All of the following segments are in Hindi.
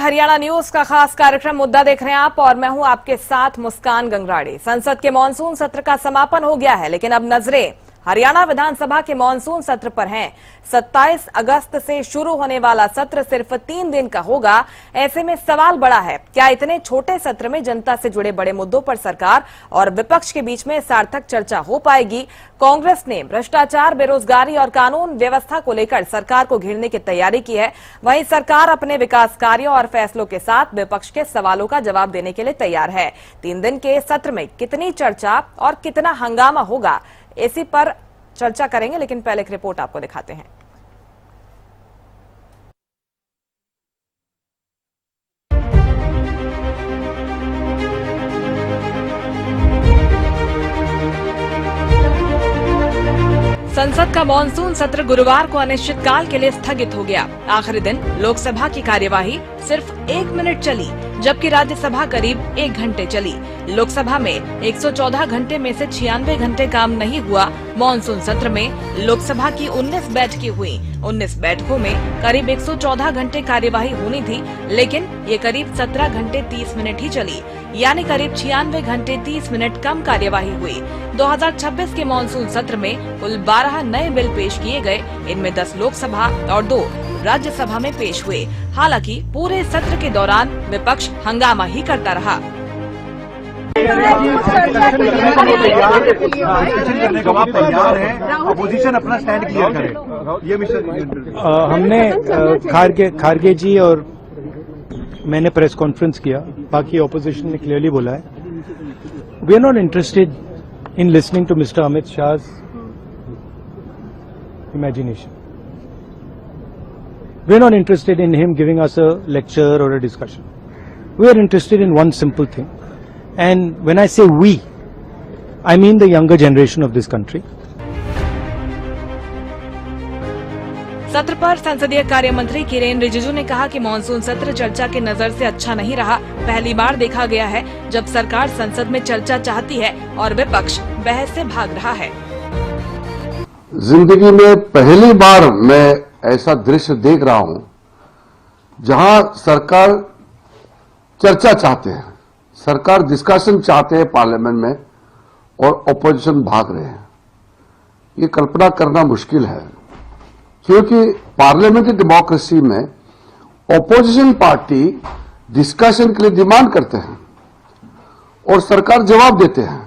हरियाणा न्यूज का खास कार्यक्रम मुद्दा देख रहे हैं आप और मैं हूं आपके साथ मुस्कान गंगराड़ी। संसद के मानसून सत्र का समापन हो गया है, लेकिन अब नजरें हरियाणा विधानसभा के मानसून सत्र पर हैं। 27 अगस्त से शुरू होने वाला सत्र सिर्फ 3 दिन का होगा। ऐसे में सवाल बड़ा है, क्या इतने छोटे सत्र में जनता से जुड़े बड़े मुद्दों पर सरकार और विपक्ष के बीच में सार्थक चर्चा हो पाएगी? कांग्रेस ने भ्रष्टाचार, बेरोजगारी और कानून व्यवस्था को लेकर सरकार को घेरने की तैयारी की है। वहीं सरकार अपने विकास कार्यों और फैसलों के साथ विपक्ष के सवालों का जवाब देने के लिए तैयार है। 3 दिन के सत्र में कितनी चर्चा और कितना हंगामा होगा, इसी पर चर्चा करेंगे, लेकिन पहले एक रिपोर्ट आपको दिखाते हैं। संसद का मानसून सत्र गुरुवार को अनिश्चितकाल के लिए स्थगित हो गया। आखिरी दिन लोकसभा की कार्यवाही सिर्फ 1 मिनट चली, जबकि राज्यसभा करीब 1 घंटे चली। लोकसभा में 114 घंटे में से 96 घंटे काम नहीं हुआ। मानसून सत्र में लोकसभा की 19 बैठकें हुई। 19 बैठकों में करीब 114 घंटे कार्यवाही होनी थी, लेकिन ये करीब 17 घंटे 30 मिनट ही चली, यानी करीब 96 घंटे 30 मिनट कम कार्यवाही हुई। 2026 के मानसून सत्र में कुल 12 नए बिल पेश किए गए। इनमें 10 लोकसभा और 2 राज्यसभा में पेश हुए। हालांकि पूरे सत्र के दौरान विपक्ष हंगामा ही करता रहा। अपोजिशन अपना स्टैंड क्लियर करे। ये मिशन हमने खारगे जी और मैंने प्रेस कॉन्फ्रेंस किया, बाकी ऑपोजिशन ने क्लियरली बोला है we are not interested in listening to mister Amit Shah's imagination. We are not interested in him giving us a lecture or a discussion. We are interested in one simple thing. And when I say we, I mean the younger generation of this country. सत्र पर संसदीय कार्य मंत्री किरेन रिजिजू ने कहा कि मानसून सत्र चर्चा की नजर से अच्छा नहीं रहा। पहली बार देखा गया है जब सरकार संसद में चर्चा चाहती है और विपक्ष बहस से भाग रहा है। जिंदगी में पहली बार मैं ऐसा दृश्य देख रहा हूं जहां सरकार चर्चा चाहते हैं, सरकार डिस्कशन चाहते हैं पार्लियामेंट में और ऑपोजिशन भाग रहे हैं। ये कल्पना करना मुश्किल है, क्योंकि पार्लियामेंट्री डेमोक्रेसी में ऑपोजिशन पार्टी डिस्कशन के लिए डिमांड करते हैं और सरकार जवाब देते हैं।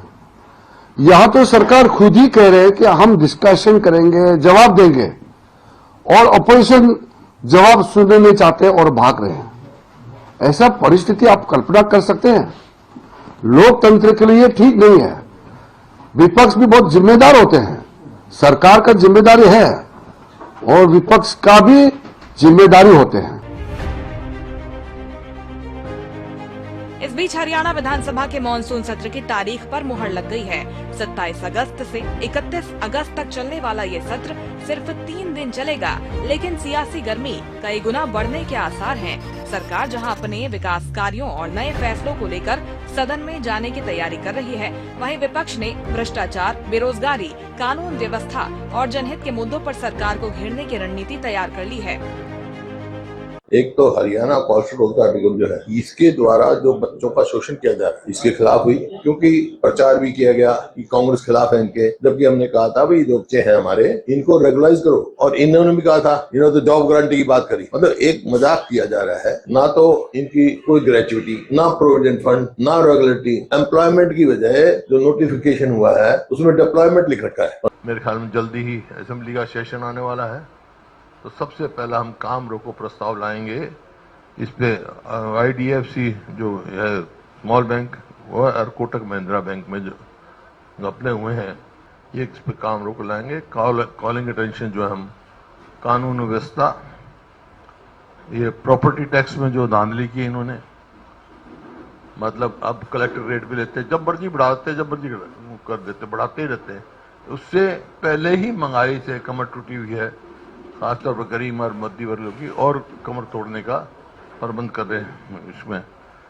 यहां तो सरकार खुद ही कह रहे हैं कि हम डिस्कशन करेंगे, जवाब देंगे, और ऑपोजिशन जवाब सुनने नहीं चाहते और भाग रहे हैं। ऐसा परिस्थिति आप कल्पना कर सकते हैं? लोकतंत्र के लिए ठीक नहीं है। विपक्ष भी बहुत जिम्मेदार होते हैं, सरकार का जिम्मेदारी है और विपक्ष का भी जिम्मेदारी होते हैं। इस बीच हरियाणा विधानसभा के मानसून सत्र की तारीख पर मुहर लग गई है। 27 अगस्त से 31 अगस्त तक चलने वाला ये सत्र सिर्फ 3 दिन चलेगा, लेकिन सियासी गर्मी कई गुना बढ़ने के आसार हैं। सरकार जहां अपने विकास कार्यों और नए फैसलों को लेकर सदन में जाने की तैयारी कर रही है, वहीं विपक्ष ने भ्रष्टाचार, बेरोजगारी, कानून व्यवस्था और जनहित के मुद्दों पर सरकार को घेरने की रणनीति तैयार कर ली है। एक तो हरियाणा कॉन्स्टिट्यूशन आर्टिकल जो है, इसके द्वारा जो बच्चों का शोषण किया जा रहा है, इसके खिलाफ हुई, क्योंकि प्रचार भी किया गया कि कांग्रेस खिलाफ है इनके, जबकि हमने कहा था भाई जो बच्चे हैं हमारे इनको रेगुलाइज करो, और इन्होंने भी कहा था तो जॉब गारंटी की बात करी। मतलब एक मजाक किया जा रहा है। ना तो इनकी कोई ग्रेचुइटी, ना प्रोविडेंट फंड, ना रेगुलेटरी, एम्प्लॉयमेंट की बजाय जो नोटिफिकेशन हुआ है उसमें डिप्लॉयमेंट लिख रखा है। मेरे ख्याल में जल्दी ही असेंबली का सेशन आने वाला है, तो सबसे पहला हम काम रोको प्रस्ताव लाएंगे। इस पे IDFC जो है स्मॉल बैंक और कोटक महिंद्रा बैंक में जो अपने हुए हैं, ये इस पे काम रोको लाएंगे। कॉलिंग अटेंशन जो है हम कानून व्यवस्था, ये प्रॉपर्टी टैक्स में जो धांधली की इन्होंने, मतलब अब कलेक्टर रेट भी लेते, जब मर्जी बढ़ाते, जब मर्जी कर देते, बढ़ाते ही रहते हैं। उससे पहले ही महंगाई से कमर टूटी हुई है, खासतौर पर गरीब और मध्य वर्ग की, और कमर तोड़ने का प्रबंध कर रहे हैं इसमें।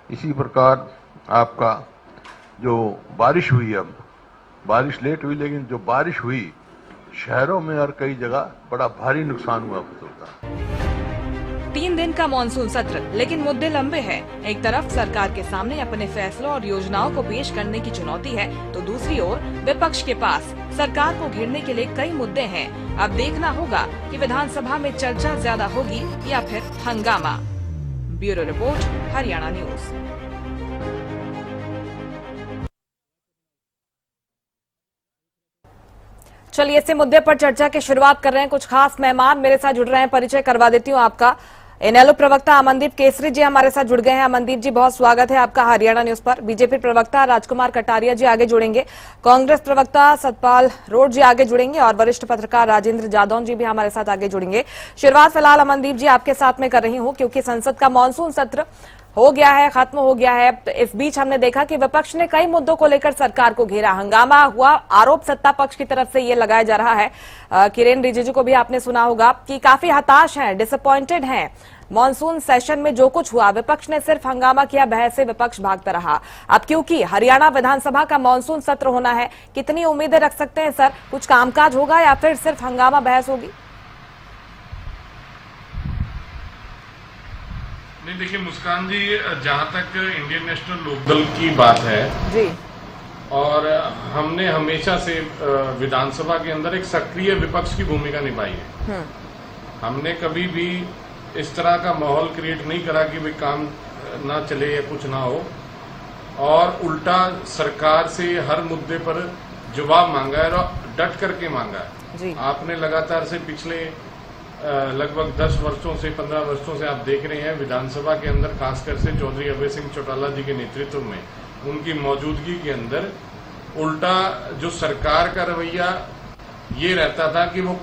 इसी प्रकार आपका जो बारिश हुई, अब बारिश लेट हुई, लेकिन जो बारिश हुई शहरों में और कई जगह बड़ा भारी नुकसान हुआ फसल का। 3 दिन का मॉनसून सत्र, लेकिन मुद्दे लंबे हैं। एक तरफ सरकार के सामने अपने फैसलों और योजनाओं को पेश करने की चुनौती है, तो दूसरी ओर विपक्ष के पास सरकार को घेरने के लिए कई मुद्दे हैं। अब देखना होगा कि विधानसभा में चर्चा ज्यादा होगी या फिर हंगामा। Bureau report, Haryana news. चलिए इसी मुद्दे पर चर्चा की शुरुआत कर रहे हैं। कुछ खास मेहमान मेरे साथ जुड़ रहे हैं, परिचय करवा देती हूँ आपका। इनेलो प्रवक्ता अमनदीप केसरी जी हमारे साथ जुड़ गए हैं। अमनदीप जी, बहुत स्वागत है आपका हरियाणा न्यूज पर। बीजेपी प्रवक्ता राजकुमार कटारिया जी आगे जुड़ेंगे, कांग्रेस प्रवक्ता सतपाल रोड जी आगे जुड़ेंगे और वरिष्ठ पत्रकार राजेंद्र जादौन जी भी हमारे साथ आगे जुड़ेंगे। शुरुआत फिलहाल अमनदीप जी आपके साथ में कर रही हूँ, क्योंकि संसद का मानसून सत्र हो गया है, खत्म हो गया है। तो इस बीच हमने देखा कि विपक्ष ने कई मुद्दों को लेकर सरकार को घेरा, हंगामा हुआ। आरोप सत्ता पक्ष की तरफ से ये लगाया जा रहा है, किरेन रिजिजू को भी आपने सुना होगा कि काफी हताश हैं, डिसअपॉइंटेड हैं। मॉनसून सेशन में जो कुछ हुआ, विपक्ष ने सिर्फ हंगामा किया, बहस से विपक्ष भागता रहा। अब क्योंकि हरियाणा विधानसभा का मॉनसून सत्र होना है, कितनी उम्मीदें रख सकते हैं सर? कुछ कामकाज होगा या फिर सिर्फ हंगामा बहस होगी? नहीं, देखिए मुस्कान जी, जहां तक इंडियन नेशनल लोकदल की बात है जी, और हमने हमेशा से विधानसभा के अंदर एक सक्रिय विपक्ष की भूमिका निभाई है। हमने कभी भी इस तरह का माहौल क्रिएट नहीं करा कि भाई काम ना चले या कुछ ना हो, और उल्टा सरकार से हर मुद्दे पर जवाब मांगा है और डट करके मांगा है जी। आपने लगातार से पिछले लगभग 10 वर्षों से 15 वर्षों से आप देख रहे हैं विधानसभा के अंदर, खासकर से चौधरी अभय सिंह चौटाला जी के नेतृत्व में उनकी मौजूदगी के अंदर उल्टा जो सरकार का रवैया ये रहता था कि वो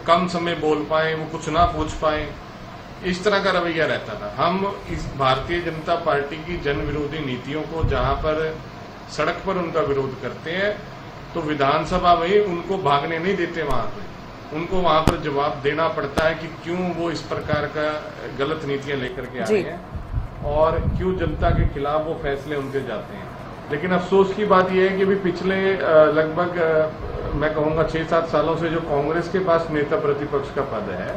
कम समय बोल पाए, वो कुछ ना पूछ पाए, इस तरह का रवैया रहता था। हम इस भारतीय जनता पार्टी की जन विरोधी नीतियों को जहां पर सड़क पर उनका विरोध करते हैं, तो विधानसभा में उनको भागने नहीं देते, वहां पर उनको वहां पर जवाब देना पड़ता है कि क्यों वो इस प्रकार का गलत नीतियां लेकर के आ रहे हैं और क्यों जनता के खिलाफ वो फैसले उनके जाते हैं। लेकिन अफसोस की बात यह है कि भी पिछले लगभग मैं कहूंगा 6-7 सालों से जो कांग्रेस के पास नेता प्रतिपक्ष का पद है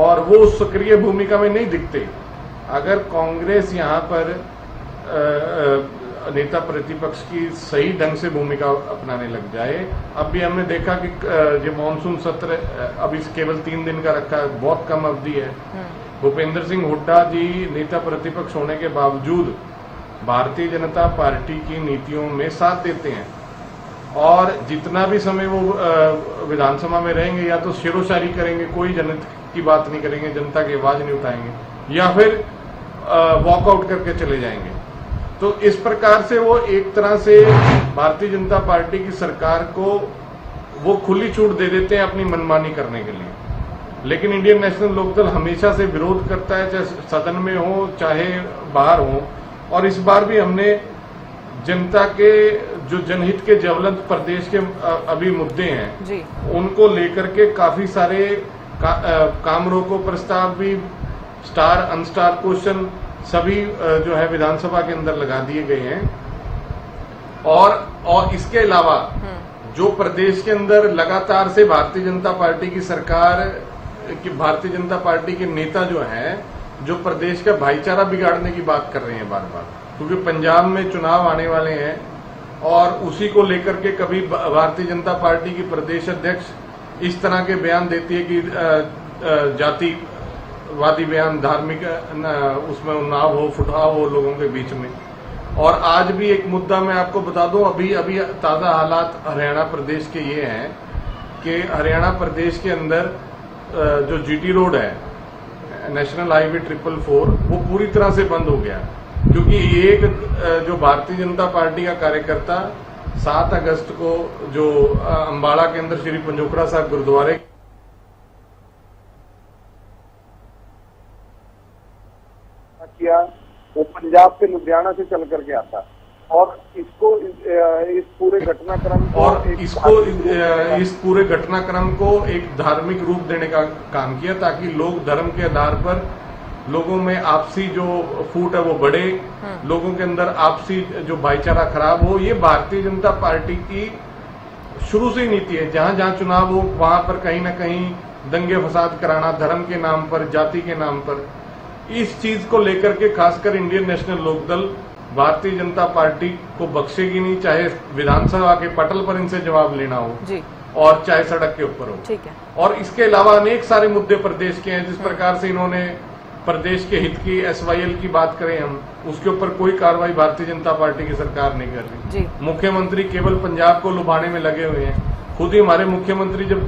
और वो उस सक्रिय भूमिका में नहीं दिखते। अगर कांग्रेस यहाँ पर नेता प्रतिपक्ष की सही ढंग से भूमिका अपनाने लग जाए। अब भी हमने देखा कि जो मानसून सत्र अभी केवल 3 दिन का रखा है, बहुत कम अवधि है। भूपेंद्र सिंह हुड्डा जी नेता प्रतिपक्ष होने के बावजूद भारतीय जनता पार्टी की नीतियों में साथ देते हैं और जितना भी समय वो विधानसभा में रहेंगे या तो शेरोशायरी करेंगे, कोई जनता की बात नहीं करेंगे, जनता की आवाज नहीं उठाएंगे, या फिर वॉकआउट करके चले जाएंगे। तो इस प्रकार से वो एक तरह से भारतीय जनता पार्टी की सरकार को वो खुली छूट दे देते हैं अपनी मनमानी करने के लिए। लेकिन इंडियन नेशनल लोकदल हमेशा से विरोध करता है, चाहे सदन में हो चाहे बाहर हो, और इस बार भी हमने जनता के जो जनहित के ज्वलंत प्रदेश के अभी मुद्दे हैं जी, उनको लेकर के काफी सारे काम रोको प्रस्ताव भी, स्टार अनस्टार क्वेश्चन सभी जो है विधानसभा के अंदर लगा दिए गए हैं। और इसके अलावा जो प्रदेश के अंदर लगातार से भारतीय जनता पार्टी की सरकार कि भारतीय जनता पार्टी के नेता जो हैं, जो प्रदेश का भाईचारा बिगाड़ने की बात कर रहे हैं बार बार, क्योंकि पंजाब में चुनाव आने वाले हैं और उसी को लेकर के कभी भारतीय जनता पार्टी की प्रदेश अध्यक्ष इस तरह के बयान देती है कि जातिवादी बयान, धार्मिक उसमें उन्नाव हो, फुटाव हो लोगों के बीच में। और आज भी एक मुद्दा मैं आपको बता दूं, अभी ताजा हालात हरियाणा प्रदेश के ये हैं कि हरियाणा प्रदेश के अंदर जो जीटी रोड है, नेशनल हाईवे 444, वो पूरी तरह से बंद हो गया, क्योंकि एक जो भारतीय जनता पार्टी का कार्यकर्ता 7 अगस्त को जो अंबाला के अंदर श्री पंजोखड़ा साहब गुरुद्वारे किया, वो पंजाब से लुधियाना से चल करके आता, और इसको इस पूरे घटनाक्रम इस पूरे घटनाक्रम को एक धार्मिक रूप देने का काम किया, ताकि लोग धर्म के आधार पर लोगों में आपसी जो फूट है वो बढ़े, लोगों के अंदर आपसी जो भाईचारा खराब हो। ये भारतीय जनता पार्टी की शुरू से ही नीति है। जहां जहां चुनाव हो वहां पर कहीं ना कहीं दंगे फसाद कराना धर्म के नाम पर, जाति के नाम पर, इस चीज को लेकर के खासकर Indian national Lokdal Bharatiya Janata party को बख्शेगी नहीं, चाहे विधानसभा के पटल पर इनसे जवाब लेना हो जी, और चाहे सड़क के ऊपर हो। ठीक है। और इसके अलावा अनेक सारे मुद्दे प्रदेश के हैं, जिस प्रकार से इन्होंने प्रदेश के हित की SYL की बात करें हम, उसके ऊपर कोई कार्रवाई भारतीय जनता पार्टी की सरकार नहीं कर रही जी। मुख्यमंत्री केवल पंजाब को लुभाने में लगे हुए हैं। खुद ही हमारे मुख्यमंत्री जब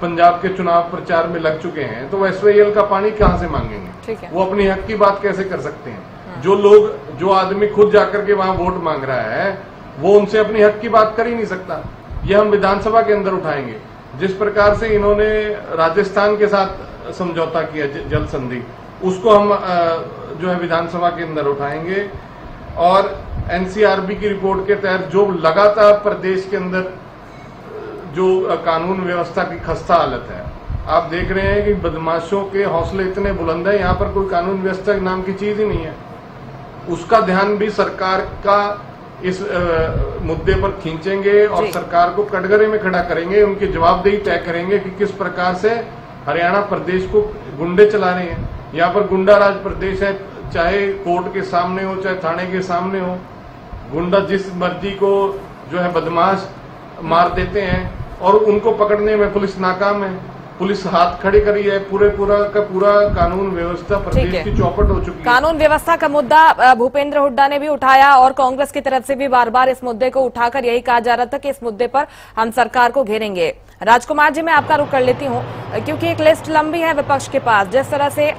पंजाब के चुनाव प्रचार में लग चुके हैं तो SYL का पानी कहां से मांगेंगे? ठीक है। वो अपनी हक की बात कैसे कर सकते हैं? जो आदमी खुद जाकर के वहां वोट मांग रहा है वो उनसे अपनी हक की बात कर ही नहीं सकता। ये हम विधानसभा के अंदर उठाएंगे। जिस प्रकार से इन्होंने राजस्थान के साथ समझौता किया जल संधि, उसको हम जो है विधानसभा के अंदर उठाएंगे। और NCRB की रिपोर्ट के तहत जो लगातार प्रदेश के अंदर जो कानून व्यवस्था की खस्ता हालत है, आप देख रहे हैं कि बदमाशों के हौसले इतने बुलंद है, यहाँ पर कोई कानून व्यवस्था नाम की चीज ही नहीं है। उसका ध्यान भी सरकार का इस मुद्दे पर खींचेंगे और सरकार को कटघरे में खड़ा करेंगे, उनकी जवाबदेही तय करेंगे कि किस प्रकार से हरियाणा प्रदेश को गुंडे चला रहे हैं। यहाँ पर गुंडा राज प्रदेश है, चाहे कोर्ट के सामने हो चाहे थाने के सामने हो, गुंडा जिस मर्जी को जो है बदमाश मार देते हैं और उनको पकड़ने में पुलिस नाकाम है। पुलिस हाथ खड़ी करी है, पूरा का पूरा कानून व्यवस्था प्रदेश की चौपट हो चुकी है। कानून व्यवस्था का मुद्दा भूपेंद्र हुड्डा ने भी उठाया और कांग्रेस की तरफ से भी बार बार इस मुद्दे को उठाकर यही कहा जा रहा था कि इस मुद्दे पर हम सरकार को घेरेंगे। राजकुमार जी, मैं आपका रुख कर लेती हूं, क्योंकि एक लिस्ट लंबी है विपक्ष के पास। जिस तरह से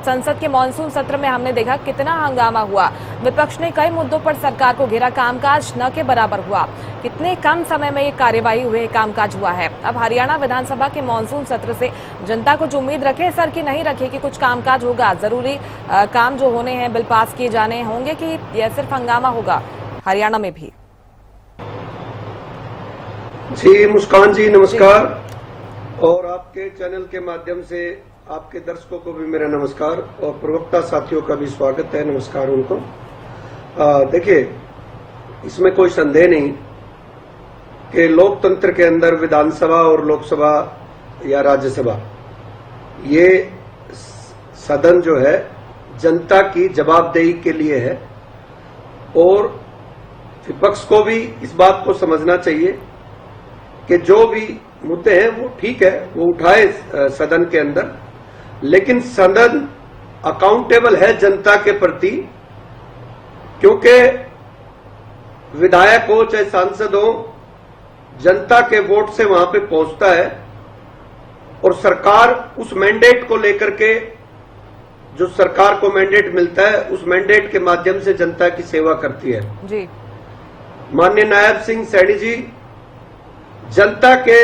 संसद के मानसून सत्र में हमने देखा कितना हंगामा हुआ, विपक्ष ने कई मुद्दों पर सरकार को घेरा, कामकाज न के बराबर हुआ, कितने कम समय में ये कार्यवाही हुई, कामकाज हुआ है। अब हरियाणा विधानसभा के मानसून सत्र से जनता कुछ उम्मीद रखे सर की नहीं रखे कि कुछ कामकाज होगा, जरूरी काम जो होने हैं बिल पास किए जाने होंगे, कि यह सिर्फ हंगामा होगा हरियाणा में भी? जी मुस्कान जी नमस्कार, और आपके चैनल के माध्यम से आपके दर्शकों को भी मेरा नमस्कार और प्रवक्ता साथियों का भी स्वागत है, नमस्कार उनको। देखिए, इसमें कोई संदेह नहीं कि लोकतंत्र के अंदर विधानसभा और लोकसभा या राज्यसभा, ये सदन जो है जनता की जवाबदेही के लिए है और विपक्ष को भी इस बात को समझना चाहिए कि जो भी मुद्दे हैं वो ठीक है, वो उठाए सदन के अंदर, लेकिन सदन अकाउंटेबल है जनता के प्रति, क्योंकि विधायक हो चाहे सांसद हो, जनता के वोट से वहां पे पहुंचता है और सरकार उस मैंडेट को लेकर के, जो सरकार को मैंडेट मिलता है, उस मैंडेट के माध्यम से जनता की सेवा करती है। जी। माननीय नायब सिंह सैनी जी जनता के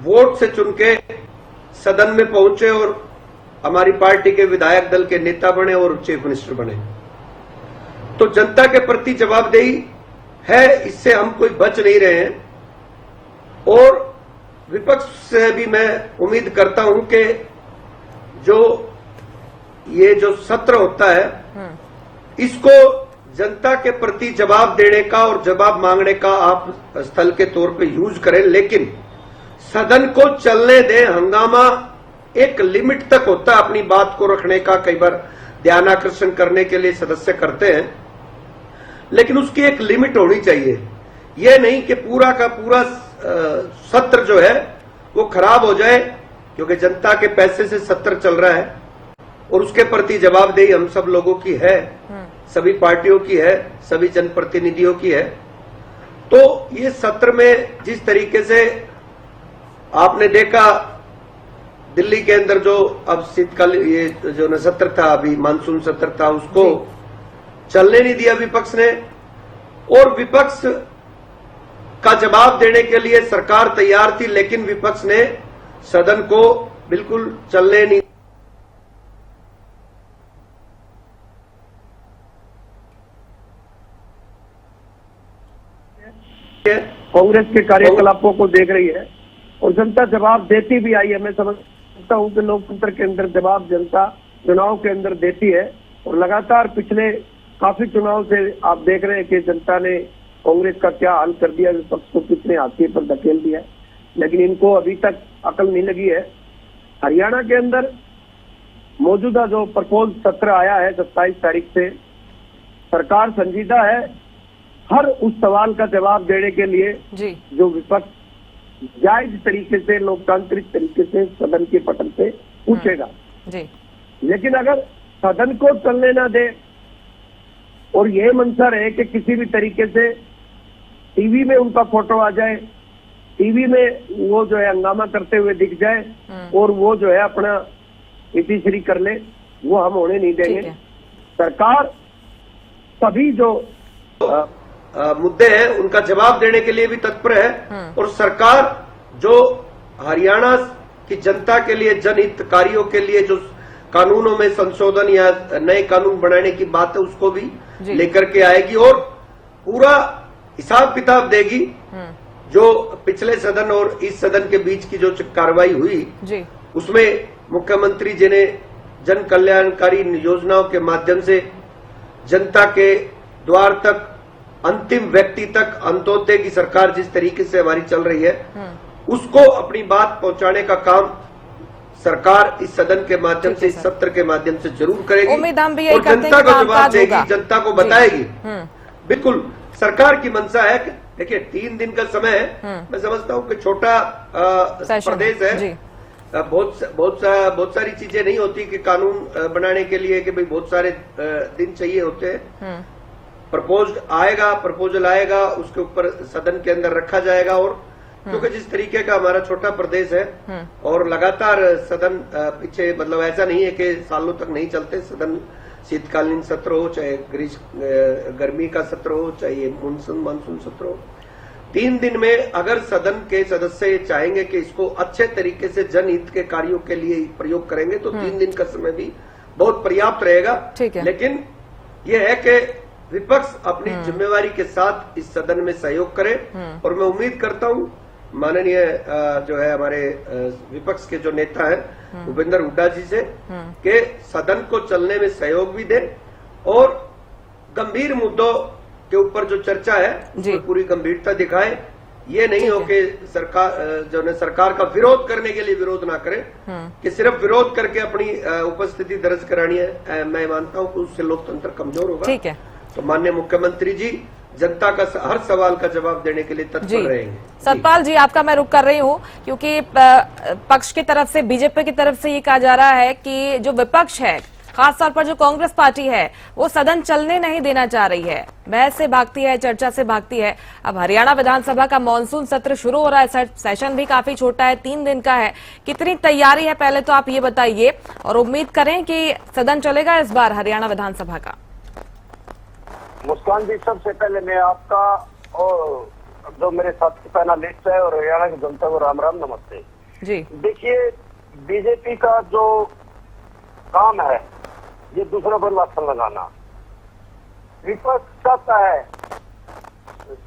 वोट से चुन के सदन में पहुंचे और हमारी पार्टी के विधायक दल के नेता बने और चीफ मिनिस्टर बने। तो जनता के प्रति जवाबदेही है, इससे हम कोई बच नहीं रहे हैं। और विपक्ष से भी मैं उम्मीद करता हूं कि ये जो सत्र होता है, इसको जनता के प्रति जवाब देने का और जवाब मांगने का आप स्थल के तौर पे यूज करें, लेकिन सदन को चलने दें। हंगामा एक लिमिट तक होता है अपनी बात को रखने का, कई बार ध्यान आकर्षण करने के लिए सदस्य करते हैं, लेकिन उसकी एक लिमिट होनी चाहिए। यह नहीं कि पूरा का पूरा सत्र जो है वो खराब हो जाए, क्योंकि जनता के पैसे से सत्र चल रहा है और उसके प्रति जवाबदेही हम सब लोगों की है, सभी पार्टियों की है, सभी जनप्रतिनिधियों की है। तो ये सत्र में जिस तरीके से आपने देखा, दिल्ली के अंदर जो अब शीतकाल ये जो न सत्र था, अभी मानसून सत्र था, उसको चलने नहीं दिया विपक्ष ने, और विपक्ष का जवाब देने के लिए सरकार तैयार थी, लेकिन विपक्ष ने सदन को बिल्कुल चलने नहीं। कांग्रेस के कार्यकलापों को देख रही है और जनता जवाब देती भी आई है। मैं समझता हूं कि लोकतंत्र के अंदर जवाब जनता चुनाव के अंदर देती है, और लगातार पिछले काफी चुनाव से आप देख रहे हैं कि जनता ने कांग्रेस का क्या हाल कर दिया, विपक्ष को कितने हाशिए पर धकेल दिया, लेकिन इनको अभी तक अकल नहीं लगी है हरियाणा के अंदर मौजूदा जो प्रपोज सत्र आया है 27 तारीख से, सरकार संजीदा है हर उस सवाल का जवाब देने के लिए जी जो विपक्ष जायज तरीके से, लोकतांत्रिक तरीके से सदन के पटल पे पूछेगा। जी लेकिन अगर सदन को चलने ना दे और यह मंशा रहे कि किसी भी तरीके से टीवी में उनका फोटो आ जाए, टीवी में वो जो है हंगामा करते हुए दिख जाए और वो जो है अपना इतिश्री कर ले, वो हम होने नहीं देंगे। ठीक है। सरकार सभी जो मुद्दे हैं उनका जवाब देने के लिए भी तत्पर है और सरकार जो हरियाणा की जनता के लिए, जनहितकारियों के लिए जो कानूनों में संशोधन या नए कानून बनाने की बात है उसको भी लेकर के आएगी और पूरा हिसाब किताब देगी। जो पिछले सदन और इस सदन के बीच की जो कार्रवाई हुई जी उसमें मुख्यमंत्री जी ने जन कल्याणकारी योजनाओं के माध्यम से जनता के द्वार तक, अंतिम व्यक्ति तक अंत्योदय की सरकार जिस तरीके से हमारी चल रही है उसको अपनी बात पहुंचाने का काम सरकार इस सदन के माध्यम से, इस सत्र के माध्यम से जरूर करेगी। उम्मीद हम भी यही और करते हैं जनता कि को जवाब कामकाज देगी, होगा। जनता को बताएगी। बिल्कुल सरकार की मंशा है कि देखिए 3 दिन का समय है, मैं समझता हूं कि छोटा प्रदेश है जी। बहुत सारी चीजें नहीं होती कि कानून बनाने के लिए कि भाई बहुत सारे दिन चाहिए होते हैं। प्रपोजल आएगा, उसके ऊपर सदन के अंदर रखा जाएगा और क्योंकि जिस तरीके का हमारा छोटा प्रदेश है और लगातार सदन पीछे, मतलब ऐसा नहीं है कि सालों तक नहीं चलते सदन, शीतकालीन सत्र हो, चाहे गर्मी का सत्र हो, चाहे मानसून सत्र हो, 3 दिन में अगर सदन के सदस्य चाहेंगे कि इसको अच्छे तरीके से जनहित के कार्यों के लिए प्रयोग करेंगे तो 3 दिन का समय भी बहुत पर्याप्त रहेगा। ठीक है। लेकिन यह है कि विपक्ष अपनी जिम्मेवारी के साथ इस सदन में सहयोग करे और मैं उम्मीद करता हूं माननीय जो है हमारे विपक्ष के जो नेता हैं भूपेंद्र हुड्डा जी से कि सदन को चलने में सहयोग भी दे और गंभीर मुद्दों के ऊपर जो चर्चा है उसमें पूरी गंभीरता दिखाए। ये नहीं हो कि सरकार का विरोध करने के लिए विरोध ना करे कि सिर्फ विरोध करके अपनी उपस्थिति दर्ज करानी है। मैं मानता हूं कि उससे लोकतंत्र कमजोर होगा। ठीक है। तो माननीय मुख्यमंत्री जी जनता का हर सवाल का जवाब देने के लिए तत्पर रहेंगे। सतपाल जी, आपका मैं रुक कर रही हूं क्योंकि पक्ष की तरफ से, बीजेपी की तरफ से ये कहा जा रहा है कि जो विपक्ष है, खासतौर पर जो कांग्रेस पार्टी है, वो सदन चलने नहीं देना चाह रही है, बहस से भागती है, चर्चा से भागती है। अब हरियाणा विधानसभा का मानसून सत्र शुरू हो रहा है, सेशन भी काफी छोटा है, 3 दिन का है। कितनी तैयारी है पहले तो आप ये बताइए और उम्मीद करें कि सदन चलेगा इस बार हरियाणा विधानसभा का। मुस्कान जी, सबसे पहले मैं आपका और जो मेरे साथी पैनलिस्ट है और हरियाणा की जनता को राम राम, नमस्ते जी। देखिए, बीजेपी का जो काम है ये दूसरों पर लाठन लगाना। विपक्ष चाहता है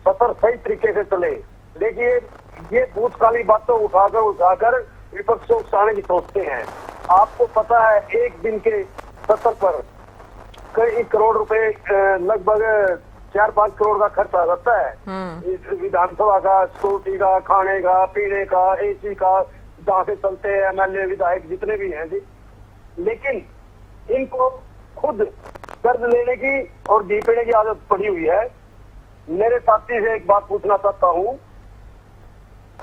सत्र सही तरीके से चले, देखिए ये भूतकाली बातों उठाकर विपक्ष को उकसाने की सोचते हैं। आपको पता है एक दिन के सत्र पर कई करोड़ रुपए, लगभग 4-5 करोड़ का खर्च आ जाता है विधानसभा का, सिक्योरिटी का, खाने का, पीने का, एसी का, जहाँ से चलते हैं एमएलए विधायक जितने भी हैं जी। लेकिन इनको खुद कर्ज लेने की और डीपीने की आदत पड़ी हुई है। मेरे साथी से एक बात पूछना चाहता हूँ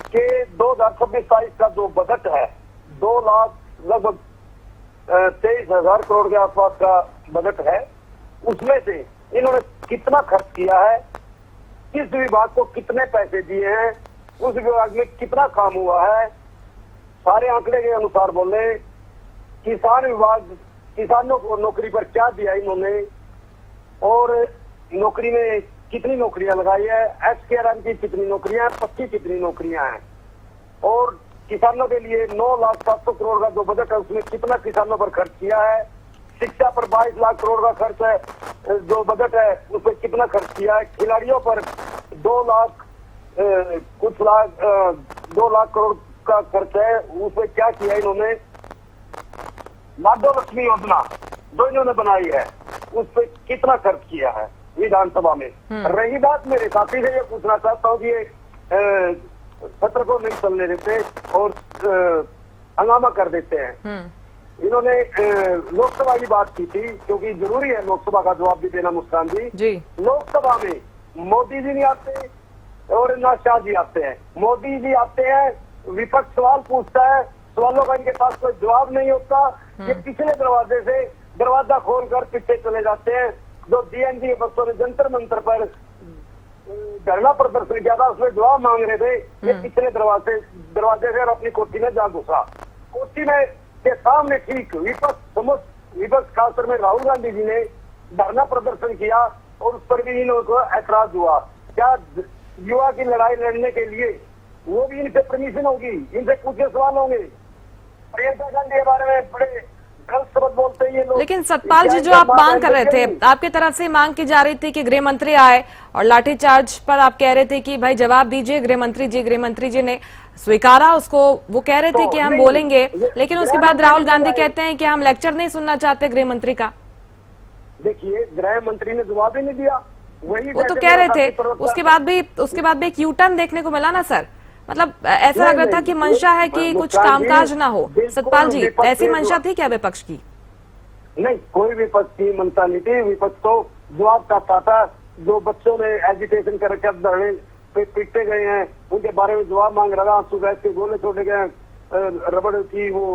कि 2026-27 का जो बजट है, 2 लाख लगभग 23,000 करोड़ के आसपास का बजट है, उसमें से इन्होंने कितना खर्च किया है, किस विभाग को कितने पैसे दिए हैं, उस विभाग में कितना काम हुआ है, सारे आंकड़े के अनुसार बोले। किसान विभाग, किसानों को नौकरी पर क्या दिया इन्होंने और नौकरी में कितनी नौकरियां लगाई है, एसकेआरएम की कितनी नौकरियां, पक्की कितनी नौकरियां हैं, और किसानों के लिए 9,700 करोड़ का जो बजट है उसमें कितना किसानों पर खर्च किया है। शिक्षा पर 22 लाख करोड़ का खर्च है जो बजट है, उस पर कितना खर्च किया है। खिलाड़ियों पर 2 लाख करोड़ का खर्च है, उस पर क्या किया इन्होंने। माधव लक्ष्मी योजना जो इन्होंने बनाई है उस पर कितना खर्च किया है विधानसभा में। रही बात, मेरे साथी से ये पूछना चाहता हूँ कि ये सत्र को नहीं चलने देते और हंगामा कर देते हैं। इन्होंने लोकसभा की बात की थी, क्योंकि जरूरी है लोकसभा का जवाब भी देना मुस्कान जी। लोकसभा में मोदी जी नहीं आते और ना शाह जी आते हैं। मोदी जी आते हैं, विपक्ष सवाल पूछता है, सवालों का इनके पास कोई जवाब नहीं होता। ये पिछले दरवाजे से दरवाजा खोलकर पीछे चले जाते हैं। जो डीएनजी के बच्चों ने जंतर मंतर पर धरना प्रदर्शन किया था, उसमें जवाब मांग रहे थे। ये पिछले दरवाजे से और अपनी कोठी में जा घुसा। कोठी में के सामने ठीक विपक्ष खासकर में राहुल गांधी जी ने धरना प्रदर्शन किया और उस पर भी इनको ऐतराज हुआ। क्या युवा की लड़ाई लड़ने के लिए वो भी इनसे परमिशन होगी? इनसे कुछ सवाल होंगे। प्रियंका गांधी के बारे में बड़े गलत शब्द बोलते हैं ये लोग। लेकिन सतपाल जी, जो आप मांग कर रहे थे, आपकी तरफ से मांग की जा रही थी कि गृह मंत्री आए और लाठीचार्ज पर आप कह रहे थे कि भाई जवाब दीजिए गृह मंत्री जी ने स्वीकारा उसको। वो कह रहे थे कि हम बोलेंगे, लेकिन उसके बाद राहुल गांधी कहते हैं कि हम लेक्चर नहीं सुनना चाहते गृह मंत्री का। देखिए, गृह मंत्री ने जवाब ही नहीं दिया। वो तो कह रहे थे, उसके बाद भी एक यू टर्न देखने को मिला ना सर। मतलब ऐसा लग रहा था कि मंशा है कि कुछ कामकाज ना हो। सतपाल जी, ऐसी मंशा थी क्या विपक्ष की? नहीं, कोई विपक्ष की मंशा नहीं थी। विपक्ष तो जवाब चाहता था। जो बच्चों ने एजिटेशन कर रखा, धरने पे पीटे गए हैं, उनके बारे में जवाब मांग रहा। आंसू गैस के गोले छोड़े गए, रबड़ की वो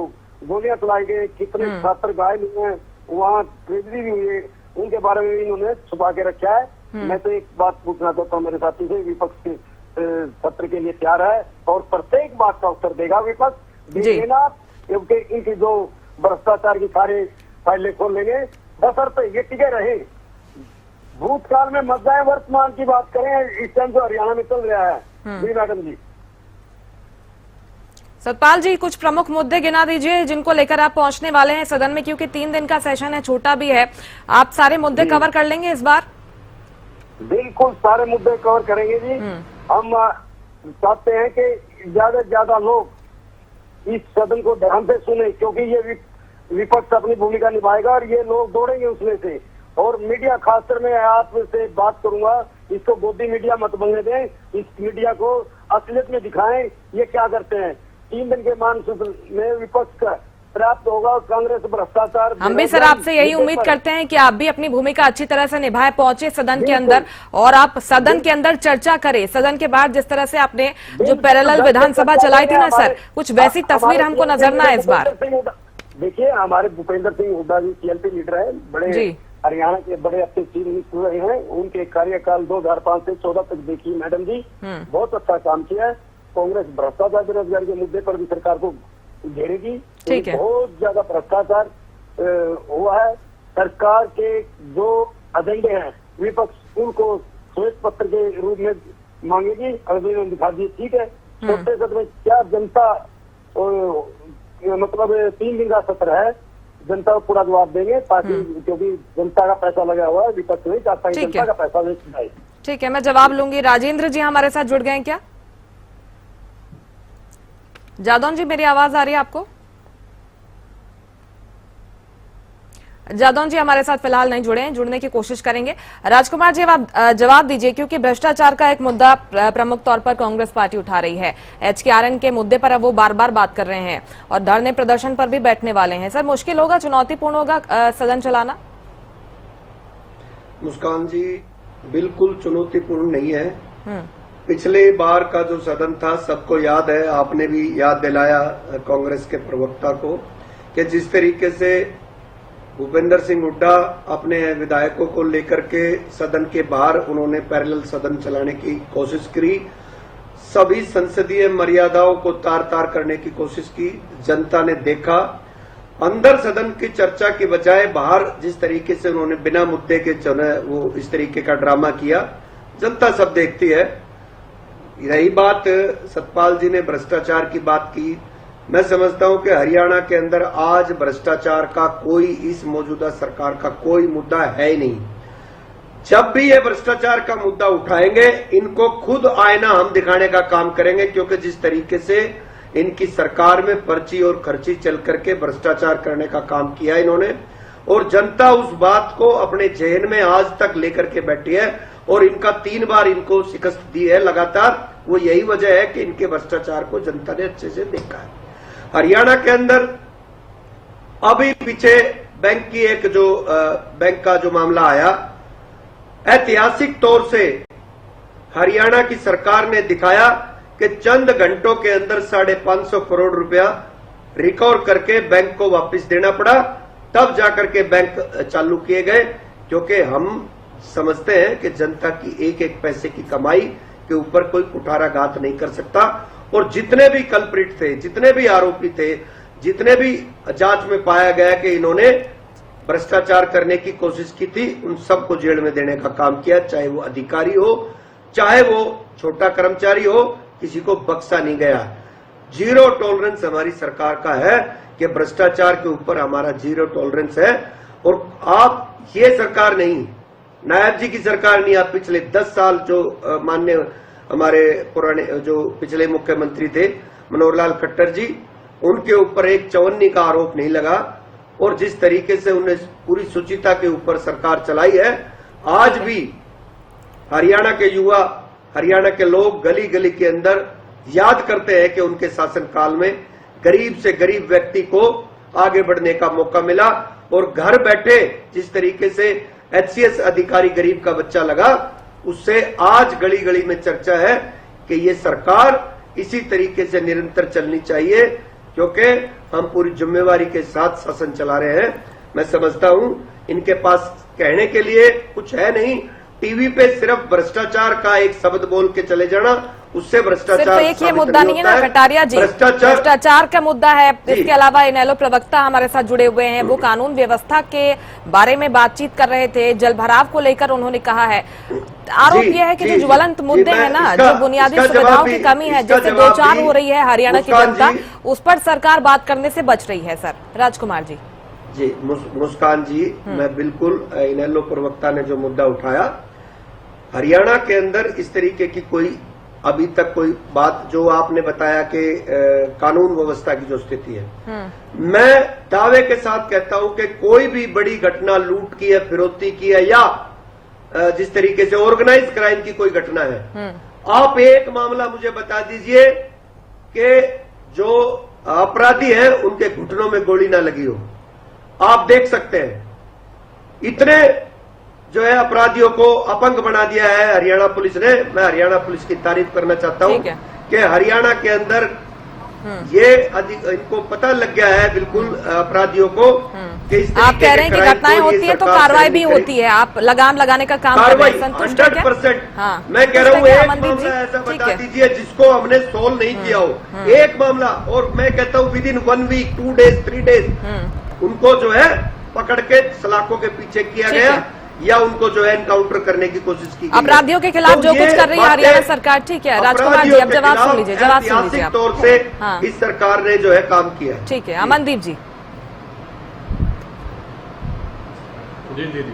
गोलियां चलाई गई, कितने छात्र घायल हुए हैं, वहाँ ट्रेजरी भी हुई है, उनके बारे में भी इन्होंने छुपा के रखा है। मैं तो एक बात पूछना चाहता हूँ मेरे साथी से, विपक्ष के सत्र के लिए तैयार है और प्रत्येक बात का उत्तर देगा विपक्ष। देना, क्योंकि इनकी जो भ्रष्टाचार की सारे फाइलें खोल लेंगे, बशर्ते ये टिके रहे। भूतकाल में मत जाए, वर्तमान की बात करें। इस टाइम जो हरियाणा में चल रहा है। जी मैडम जी। सतपाल जी, कुछ प्रमुख मुद्दे गिना दीजिए जिनको लेकर आप पहुंचने वाले हैं सदन में, क्योंकि 3 दिन का सेशन है, छोटा भी है। आप सारे मुद्दे कवर कर लेंगे इस बार? बिल्कुल सारे मुद्दे कवर करेंगे जी। हम चाहते हैं कि ज्यादा से ज्यादा लोग इस सदन को ध्यान से सुने, क्योंकि ये विपक्ष अपनी भूमिका निभाएगा और ये लोग दौड़ेंगे उसमें से। और मीडिया, खासकर मैं आपसे बात करूंगा, इसको गोदी मीडिया मत बनने दें। इस मीडिया को असलियत में दिखाएं ये क्या करते हैं। 3 दिन के मानसून में विपक्ष का प्राप्त होगा। कांग्रेस भ्रष्टाचार। हम भी सर आपसे यही उम्मीद करते हैं कि आप भी अपनी भूमिका अच्छी तरह से निभाए, पहुंचे सदन के अंदर और आप सदन के अंदर चर्चा करें। सदन के बाहर जिस तरह से आपने जो पैरेलल विधानसभा चलाई थी ना सर, कुछ वैसी तस्वीर हमको नजर ना है इस बार। देखिए, हमारे भूपेंद्र सिंह हुड्डा जी सीएलपी लीडर है, बड़े हरियाणा के बड़े अच्छे चीफ मिनिस्टर रहे हैं। उनके कार्यकाल 2005 से 14 तक देखिए मैडम जी, बहुत अच्छा काम किया है। कांग्रेस भ्रष्टाचार बेरोजगारी के मुद्दे पर भी सरकार को घेरेगी। ठीक है। बहुत ज्यादा भ्रष्टाचार हुआ है। सरकार के जो एजेंडे हैं विपक्ष उनको श्वेत पत्र के रूप में मांगेगी। अगर दिखा दी, ठीक है। छोटे सत्र में क्या जनता, मतलब 3 दिन का सत्र है, जनता को पूरा जवाब देंगे, ताकि क्योंकि जनता का पैसा लगा हुआ है, विपक्ष नहीं चाहता कि जनता का पैसा वेस्ट जाए। ठीक है, मैं जवाब लूंगी। राजेंद्र जी हमारे साथ जुड़ गए क्या? जादौन जी, मेरी आवाज आ रही है आपको? जादौन जी हमारे साथ फिलहाल नहीं जुड़े हैं, जुड़ने की कोशिश करेंगे। राजकुमार जी, आप जवाब दीजिए, क्योंकि भ्रष्टाचार का एक मुद्दा प्रमुख तौर पर कांग्रेस पार्टी उठा रही है। HKRN के मुद्दे पर अब वो बार बार बात कर रहे हैं और धरने प्रदर्शन पर भी बैठने वाले हैं। सर, मुश्किल होगा, चुनौतीपूर्ण होगा सदन चलाना? मुस्कान जी, बिल्कुल चुनौतीपूर्ण नहीं है। पिछले बार का जो सदन था सबको याद है, आपने भी याद दिलाया कांग्रेस के प्रवक्ता को, कि जिस तरीके से भूपेंद्र सिंह हुड्डा अपने विधायकों को लेकर के सदन के बाहर उन्होंने पैरेलल सदन चलाने की कोशिश की, सभी संसदीय मर्यादाओं को तार तार करने की कोशिश की। जनता ने देखा, अंदर सदन की चर्चा की बजाय बाहर जिस तरीके से उन्होंने बिना मुद्दे के जो है वो इस तरीके का ड्रामा किया, जनता सब देखती है। रही बात, सतपाल जी ने भ्रष्टाचार की बात की, मैं समझता हूं कि हरियाणा के अंदर आज भ्रष्टाचार का कोई, इस मौजूदा सरकार का कोई मुद्दा है ही नहीं। जब भी ये भ्रष्टाचार का मुद्दा उठाएंगे, इनको खुद आईना हम दिखाने का काम करेंगे, क्योंकि जिस तरीके से इनकी सरकार में पर्ची और खर्ची चल करके भ्रष्टाचार करने का काम किया इन्होंने, और जनता उस बात को अपने जहन में आज तक लेकर के बैठी है और इनका 3 बार इनको शिकस्त दी है लगातार। वो यही वजह है कि इनके भ्रष्टाचार को जनता ने अच्छे से देखा है। हरियाणा के अंदर अभी पीछे बैंक की एक जो बैंक का जो मामला आया, ऐतिहासिक तौर से हरियाणा की सरकार ने दिखाया कि चंद घंटों के अंदर 550 करोड़ रुपया रिकवर करके बैंक को वापस देना पड़ा, तब जाकर के बैंक चालू किए गए। क्योंकि हम समझते हैं कि जनता की एक एक पैसे की कमाई के ऊपर कोई कुठाराघात नहीं कर सकता, और जितने भी कल्प्रिट थे, जितने भी आरोपी थे, जितने भी जांच में पाया गया कि इन्होंने भ्रष्टाचार करने की कोशिश की थी, उन सबको जेल में देने का काम किया, चाहे वो अधिकारी हो, चाहे वो छोटा कर्मचारी हो, किसी को बख्शा नहीं गया। जीरो टॉलरेंस हमारी सरकार का है कि भ्रष्टाचार के ऊपर हमारा जीरो टॉलरेंस है। और आप ये सरकार नहीं, नायब जी की सरकार नहीं, आप पिछले 10 साल जो माननीय हमारे पुराने जो पिछले मुख्यमंत्री थे मनोहर लाल खट्टर जी, उनके ऊपर एक चवन्नी का आरोप नहीं लगा, और जिस तरीके से उन्हें पूरी शुचिता के ऊपर सरकार चलाई है, आज भी हरियाणा के युवा, हरियाणा के लोग गली गली के अंदर याद करते हैं कि उनके शासनकाल में गरीब से गरीब व्यक्ति को आगे बढ़ने का मौका मिला, और घर बैठे जिस तरीके से एचसीएस अधिकारी गरीब का बच्चा लगा, उससे आज गली गली में चर्चा है कि ये सरकार इसी तरीके से निरंतर चलनी चाहिए, क्योंकि हम पूरी जिम्मेवारी के साथ शासन चला रहे हैं। मैं समझता हूं इनके पास कहने के लिए कुछ है नहीं, टीवी पे सिर्फ भ्रष्टाचार का एक शब्द बोल के चले जाना, उससे भ्रष्टाचार सिर्फ एक ये मुद्दा नहीं है ना कटारिया जी, भ्रष्टाचार का मुद्दा है। इसके अलावा इनेलो प्रवक्ता हमारे साथ जुड़े हुए हैं, वो कानून व्यवस्था के बारे में बातचीत कर रहे थे, जल भराव को लेकर उन्होंने कहा है। आरोप यह है कि जो ज्वलंत मुद्दे हैं ना, जो बुनियादी सुविधाओं की कमी है, जैसे 2-4 हो रही है हरियाणा की जनता, उस पर सरकार बात करने से बच रही है। सर राजकुमार जी। जी मुस्कान जी, मैं बिल्कुल इनेलो प्रवक्ता ने जो मुद्दा उठाया, हरियाणा के अंदर इस तरीके की कोई अभी तक कोई बात जो आपने बताया कि कानून व्यवस्था की जो स्थिति है, मैं दावे के साथ कहता हूं कि कोई भी बड़ी घटना, लूट की है, फिरौती की है, या जिस तरीके से ऑर्गेनाइज क्राइम की कोई घटना है, आप एक मामला मुझे बता दीजिए कि जो अपराधी है उनके घुटनों में गोली ना लगी हो। आप देख सकते हैं इतने जो है अपराधियों को अपंग बना दिया है हरियाणा पुलिस ने। मैं हरियाणा पुलिस की तारीफ करना चाहता हूं कि हरियाणा के अंदर ये इनको पता लग गया है बिल्कुल अपराधियों को कि इस आप कह रहे हैं कि घटनाएं होती है तो कार्रवाई भी होती है, आप लगाम लगाने का काम कर रहे हैं, संतुष्ट हैं क्या? 100%। मैं कह रहा हूँ एक मामला ऐसा बता दीजिए जिसको हमने सोल्व नहीं किया हो, एक मामला, और मैं कहता हूँ within 1 week, 2 days, 3 days उनको जो है पकड़ के सलाखों के पीछे किया गया, या उनको जो है एनकाउंटर करने की कोशिश की गई। अपराधियों के खिलाफ जो कुछ कर रही है हरियाणा सरकार, ठीक है राजकुमार जी, अब जवाब सुन लीजिए, जवाब सुन लीजिए। तौर से इस सरकार ने जो है काम किया। ठीक है अमनदीप जी। जी।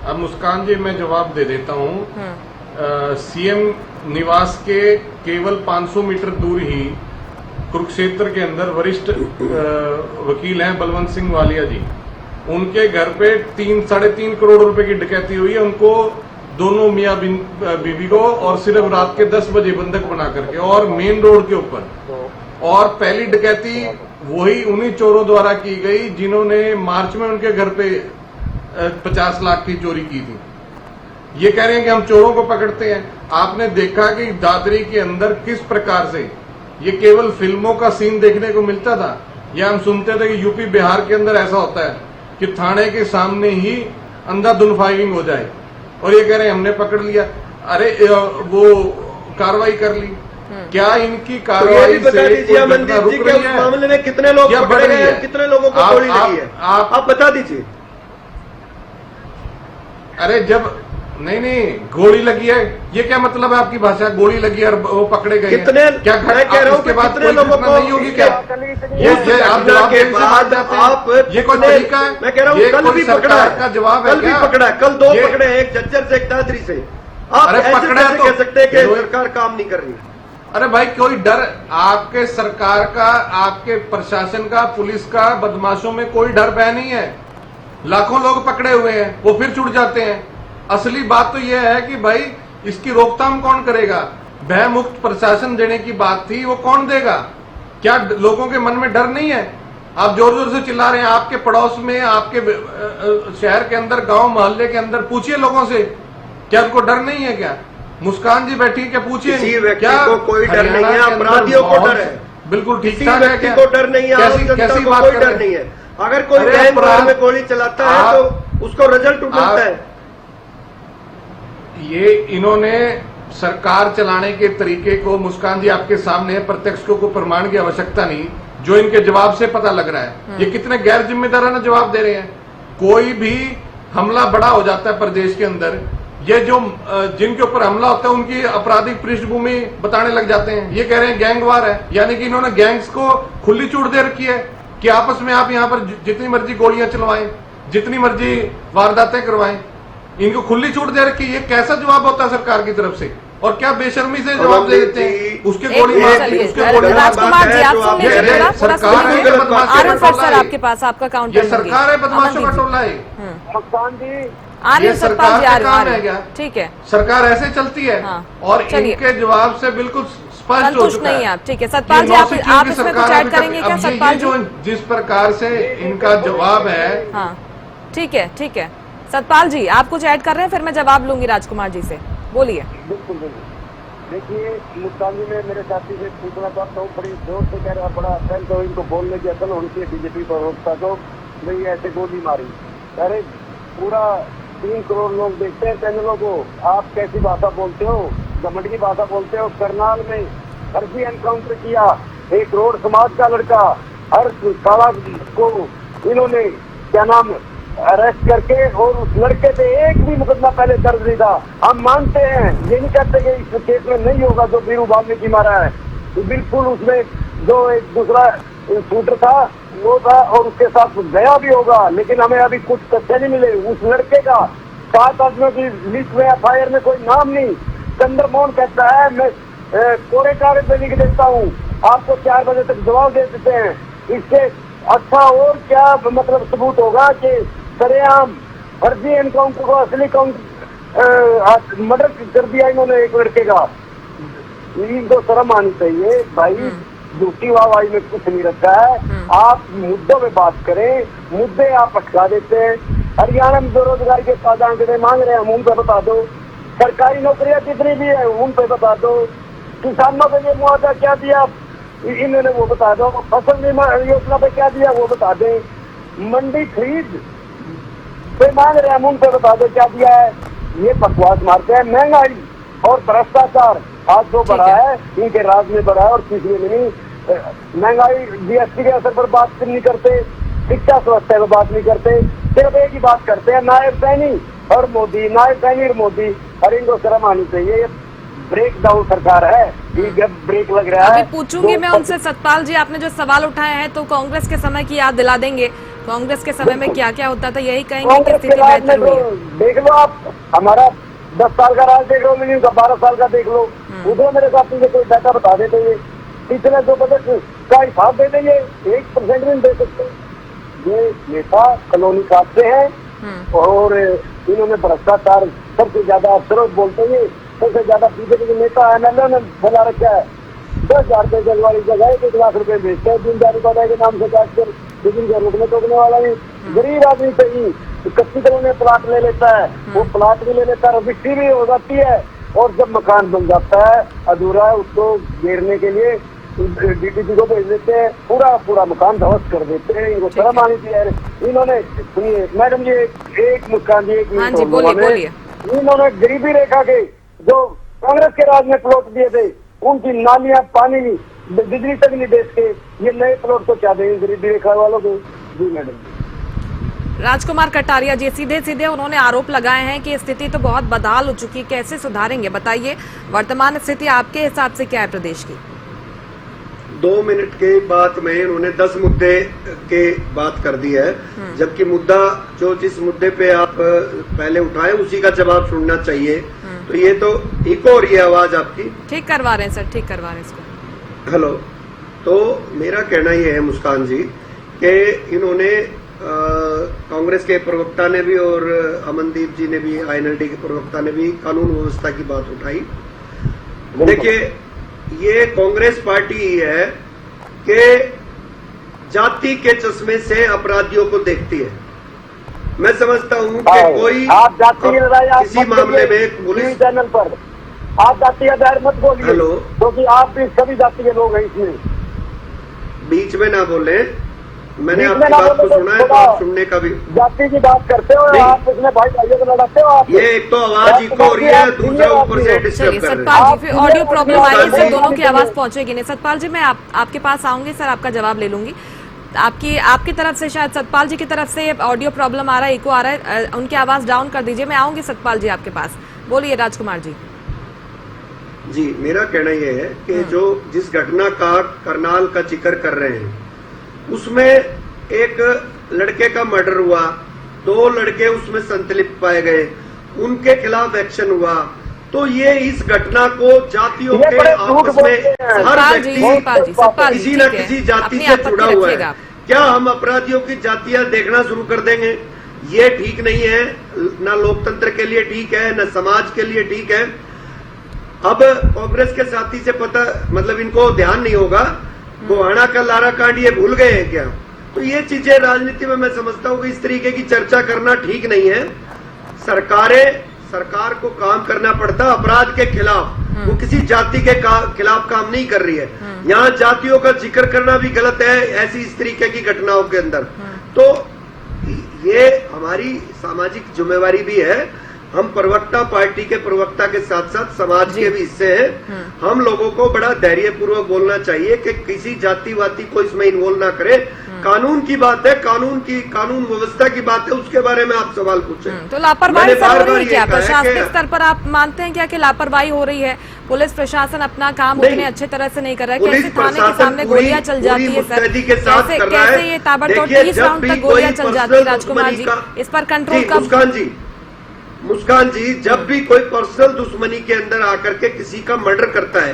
अब मुस्कान जी मैं जवाब दे देता हूँ। सीएम निवास के केवल 500 मीटर दूर ही कुरुक्षेत्र के अंदर वरिष्ठ वकील हैं बलवंत सिंह वालिया जी, उनके घर पे 3-3.5 करोड़ रुपए की डकैती हुई है। उनको दोनों मियां बीवी को और सिर्फ रात के 10 बजे बंधक बना करके, और मेन रोड के ऊपर। और पहली डकैती वही उन्हीं चोरों द्वारा की गई जिन्होंने मार्च में उनके घर पे 50 लाख की चोरी की थी। ये कह रहे हैं कि हम चोरों को पकड़ते हैं। आपने देखा कि दादरी के अंदर किस प्रकार से ये केवल फिल्मों का सीन देखने को मिलता था, या हम सुनते थे कि यूपी बिहार के अंदर ऐसा होता है कि थाने के सामने ही अंधाधुंध फायरिंग हो जाए, और ये कह रहे हैं हमने पकड़ लिया। अरे वो कार्रवाई कर ली, क्या इनकी कार्रवाई से रुक रही है? मामले में कितने लोग पकड़े गए हैं, कितने लोगों को गोली लगी है, आप बता दीजिए। अरे जब नहीं गोली लगी है, ये क्या मतलब है आपकी भाषा? गोली लगी है और वो पकड़े गए कितने? क्या मैं कह रहा हूँ कि कितने लोगों को नहीं होगी क्या? ये आप जवाब देने से बात जाते हैं, ये कोई तरीका है? मैं कह रहा हूँ कल भी पकड़ा है, का जवाब है, कल भी पकड़ा है, कल 2 पकड़े, एक झज्जर से एक दादरी से। आप ऐसे कह सकते हैं कि सरकार काम नहीं कर रही? अरे भाई कोई डर आपके सरकार का, आपके प्रशासन का, पुलिस का, बदमाशों में कोई डर भय नहीं है। लाखों लोग पकड़े हुए हैं, वो फिर छूट जाते हैं। असली बात तो यह है कि भाई इसकी रोकथाम कौन करेगा? भय मुक्त प्रशासन देने की बात थी, वो कौन देगा? क्या लोगों के मन में डर नहीं है? आप जोर जोर से चिल्ला रहे हैं, आपके पड़ोस में, आपके शहर के अंदर, गांव मोहल्ले के अंदर पूछिए लोगों से, क्या उनको डर नहीं है? क्या मुस्कान जी बैठी है, क्या पूछिए? किसी व्यक्ति क्या को कोई डर नहीं है, अपराधियों को डर है। बिल्कुल ठीक किसी ठाक है। व्यक्ति क्या को डर नहीं है, आम जनता कैसी को बात कोई कर डर रहे नहीं हैं? है। अगर कोई अरे गैंग वार में अपराध- गोली चलाता है तो उसको रिजल्ट उठता है। ये इन्होंने सरकार चलाने के तरीके को, मुस्कान जी आपके सामने है, प्रत्यक्ष को प्रमाण की आवश्यकता नहीं, जो इनके जवाब से पता लग रहा है। ये कितने गैर जिम्मेदाराना जवाब दे रहे हैं। कोई भी हमला बड़ा हो जाता है प्रदेश के अंदर, ये जो जिनके ऊपर हमला होता है उनकी आपराधिक पृष्ठभूमि बताने लग जाते हैं। ये कह रहे हैं गैंगवार है, यानी कि इन्होंने गैंग्स को खुली छूट दे रखी है कि आपस में आप यहाँ पर जितनी मर्जी गोलियां चलवाएं, जितनी मर्जी वारदातें करवाएं, इनको खुली छूट दे रखी। ये कैसा जवाब होता है सरकार की तरफ से? और क्या बेशर्मी से जवाब दे देते हैं? उसके गोली मार, उसके गोली मार। राजकुमार जी, आप सुन लीजिए ये थोड़ा, सरकार है, सुनिए। बदमाशों आरिफ का सर, टोला है। आपके पास आपका काउंटर ये सरकार है, बदमाशों का टोला है। मुस्कान जी, आरिफ ये सतपाल सरकार जी, का आरिफ, काम है आरिफ। क्या? ठीक है, सरकार ऐसे चलती है। हाँ, और चलिए। इनके जवाब से बिल्कुल स्पष्ट हो संतुष्ट चुका नहीं है। है आप। ठीक है सतपाल जी, आप इसमें कुछ ऐड करेंगे क्या सतपाल जी? जो जिस प्रकार से इनका जवाब है, हाँ ठीक है, ठीक है सतपाल जी, आप कुछ ऐड कर रहे हैं, फिर मैं जवाब लूंगी राजकुमार जी से। बोलिए। बिल्कुल बिल्कुल। देखिए, मुस्कान जी, मैं मेरे साथी से पूछना चाहता हूँ, बड़ी जोर से कह रहा, बड़ा अकल तो इनको बोलने की अकल होनी चाहिए बीजेपी प्रवक्ता को, भाई ऐसे गोली मारी। अरे पूरा 3 करोड़ लोग देखते हैं चैनलों को, आप कैसी भाषा बोलते हो? घमंड की भाषा बोलते हो। करनाल में फर्जी एनकाउंटर किया, एक रोड समाज का लड़का, हर काला को इन्होंने क्या नाम अरेस्ट करके, और उस लड़के पे एक भी मुकदमा पहले दर्ज नहीं था। हम मानते हैं, ये नहीं कहते कि इस केस में नहीं होगा जो बीरू वाल्मीकि मारा है, तो बिल्कुल उसमें जो एक दूसरा शूटर था वो था, और उसके साथ गया भी होगा, लेकिन हमें अभी कुछ तथ्य नहीं मिले। उस लड़के का 7 आदमियों की लिस्ट में FIR में कोई नाम नहीं। चंद्रमोहन कहता है मैं कोरे कागज पे लिख देता हूँ, आपको 4 बजे तक जवाब दे देते हैं। इससे अच्छा और क्या मतलब सबूत होगा कि सरेआम फर्जी एनकाउंटर को असली मर्डर कर दिया इन्होंने एक लड़के का। इनको शर्म आनी चाहिए भाई, झूठी वाहवाही में कुछ नहीं रखा है। आप मुद्दों में बात करें, मुद्दे आप अटका देते हैं। हरियाणा में बेरोजगारी के आंकड़े मांग रहे हैं, हम उन पे बता दो। सरकारी नौकरियां कितनी भी है उन पे बता दो। किसानों के लिए मुआवजा क्या दिया इन्होंने वो बता दो। फसल बीमा योजना पे क्या दिया वो बता दें। मंडी खरीद पे मांग रहे हैं, हम उन पे बता दो क्या दिया है। ये बकवास मारते हैं। महंगाई और भ्रष्टाचार आज जो बढ़ा है इनके राज में बढ़ा है और किसी में नहीं। महंगाई GST के असर पर बात नहीं करते, शिक्षा स्वास्थ्य पर बात नहीं करते, सिर्फ एक ही बात करते हैं, नायब सैनी और मोदी, नायब सैनी और मोदी। और इनको शर्म आनी चाहिए। ब्रेक डाउन सरकार है, ये ब्रेक लग रहा है। अभी पूछूंगी मैं उनसे सतपाल जी, आपने जो सवाल उठाए हैं तो कांग्रेस के समय की याद दिला देंगे। कांग्रेस के समय में क्या क्या होता था, यही कहेंगे कि कांग्रेस स्थिति के राज में बेहतर हुई तो है। देख लो आप, हमारा 10 साल का राज देख लो, मिनी का 12 साल का देख लो। उधर मेरे साथी से कोई डाटा बता देते ये पिछले 2 बजट का हिसाब दे देंगे, 1% भी नहीं दे सकते। ये नेता कॉलोनी काटते हैं और इन्होंने भ्रष्टाचार सबसे ज्यादा अफसरों बोलते हैं, सबसे ज्यादा बीजेपी के नेता MLA ने बना रखा है। 10,000 रुपए जल वाली जगह 1 लाख रुपए बेचते हैं, 3,000 रुपए के नाम से काट कर, लेकिन क्या रुकने टोकने वाला नहीं। गरीब आदमी से ही 31 करोड़ में प्लाट ले लेता है, वो प्लाट भी ले लेता है, रजिस्ट्री भी हो जाती है, और जब मकान बन जाता है अधूरा है उसको घेरने के लिए DTP को भेज देते हैं, पूरा मकान ध्वस्त कर देते हैं। इनको शर्म आनी चाहिए। इन्होंने सुनिए मैडम जी, एक मुस्कान जी, एक हाँ जी, बोलिए। इन्होंने गरीबी रेखा के जो कांग्रेस के राज में प्लॉट दिए थे उनकी नालियां, पानी, बिजली तक नहीं बेच के ये नए प्लॉट को क्या देंगे गरीबी रेखा वालों को? जी मैडम। राजकुमार कटारिया जी, सीधे सीधे उन्होंने आरोप लगाए हैं कि स्थिति तो बहुत बदहाल हो चुकी है, कैसे सुधारेंगे बताइए? वर्तमान स्थिति आपके हिसाब से क्या है प्रदेश की? 2 मिनट के बात में इन्होंने 10 मुद्दे के बात कर दी है, जबकि मुद्दा जो जिस मुद्दे पे आप पहले उठाए उसी का जवाब सुनना चाहिए। तो ये तो इको हो रही है आवाज आपकी। ठीक करवा रहे हैं सर, ठीक करवा रहे हैं इसको। हेलो। तो मेरा कहना ये है मुस्कान जी कि इन्होंने कांग्रेस के प्रवक्ता ने भी और अमनदीप जी ने भी, INLD के प्रवक्ता ने भी कानून व्यवस्था की बात उठाई। देखिए, ये कांग्रेस पार्टी ही है कि जाति के चश्मे से अपराधियों को देखती है। मैं समझता हूं कि कोई आप जातीय लड़ाई आप किसी मत मामले बोलिए में पुलिस टीवी चैनल पर, आप जातीय दायर मत बोलिए। हेलो। क्योंकि आप भी सभी जाति के लोग हैं इसमें। बीच में ना बोले, मैंने बीच में आपकी ना बात को बोले तो सुना है तो थोड़ा आप सुनने का भी। जाति की बात करते हो नहीं। आप इसमें भाई भाइयों को लड़ाते हो आप। ये एक तो आवाज इको हो रही है, दूसरा ऊपर से डिस्टर्ब चलिए कर रहे हैं। सतपाल जी, फिर ऑडियो आप प्रॉब्लम आई है सतपाल सर, जी। दोनों की आवाज पहुंचेगी नहीं। सतपाल जी, मैं आपके पास आऊंगी सर, आपका जवाब ले लूंगी। आपकी तरफ से शायद सतपाल जी की तरफ से ऑडियो प्रॉब्लम आ रहा है, इको आ रहा है, उनकी आवाज डाउन कर दीजिए। मैं आऊंगी सतपाल जी आपके पास। बोलिए राजकुमार जी। जी, मेरा कहना यह है कि जो जिस घटना का करनाल का जिक्र कर रहे हैं, उसमें एक लड़के का मर्डर हुआ, 2 लड़के उसमें संतलिप्त पाए गए, उनके खिलाफ एक्शन हुआ। तो ये इस घटना को जातियों ये के बड़े झूठ आपस बोलते में हैं। हर सतपाल जी, व्यक्ति सतपाल जी, किसी न ठीक है। किसी जाति अपनी से आपत्ति जुड़ा हुआ रखिएगा है। आप। क्या हम अपराधियों की जातियां देखना शुरू कर देंगे? ये ठीक नहीं है, ना लोकतंत्र के लिए ठीक है, न समाज के लिए ठीक है। अब कांग्रेस के साथी से पता मतलब इनको ध्यान नहीं होगा, गोहाना का लारा कांड ये भूल गए हैं क्या? तो ये चीजें राजनीति में मैं समझता हूं कि इस तरीके की चर्चा करना ठीक नहीं है। सरकार को काम करना पड़ता अपराध के खिलाफ, वो किसी जाति के खिलाफ काम नहीं कर रही है। यहाँ जातियों का जिक्र करना भी गलत है ऐसी इस तरीके की घटनाओं के अंदर। तो ये हमारी सामाजिक जिम्मेवारी भी है। हम प्रवक्ता, पार्टी के प्रवक्ता के साथ साथ समाज के भी हिस्से हैं। हम लोगों को बड़ा धैर्यपूर्वक बोलना चाहिए कि किसी जातिवादी को इसमें इन्वॉल्व ना करे। कानून की बात है, कानून व्यवस्था की बात है, उसके बारे में आप सवाल पूछें। तो लापरवाही मैंने सर हो बार-बार रही है ये क्या? कहा है प्रशासनिक कि- स्तर पर आप मानते हैं क्या कि लापरवाही हो रही है? पुलिस प्रशासन अपना काम नहीं। उतने अच्छे तरह से नहीं कर रहा है? पुलिस कैसे थाने के प्रशासन सामने पूरी- गोलियां चल जाती पूरी है सर? मुस्तैदी के साथ कर रहा है। कैसे ये ताबड़तोड़ देखिए, 30 जब राउंड भी तक गोलियां कोई चल जाती है पर्सनल राजकुमार जी? दुश्मनी इस पर कंट्रोल जी, कब? मुस्कान जी, जब भी कोई पर्सनल दुश्मनी के अंदर आकर के किसी का मर्डर करता है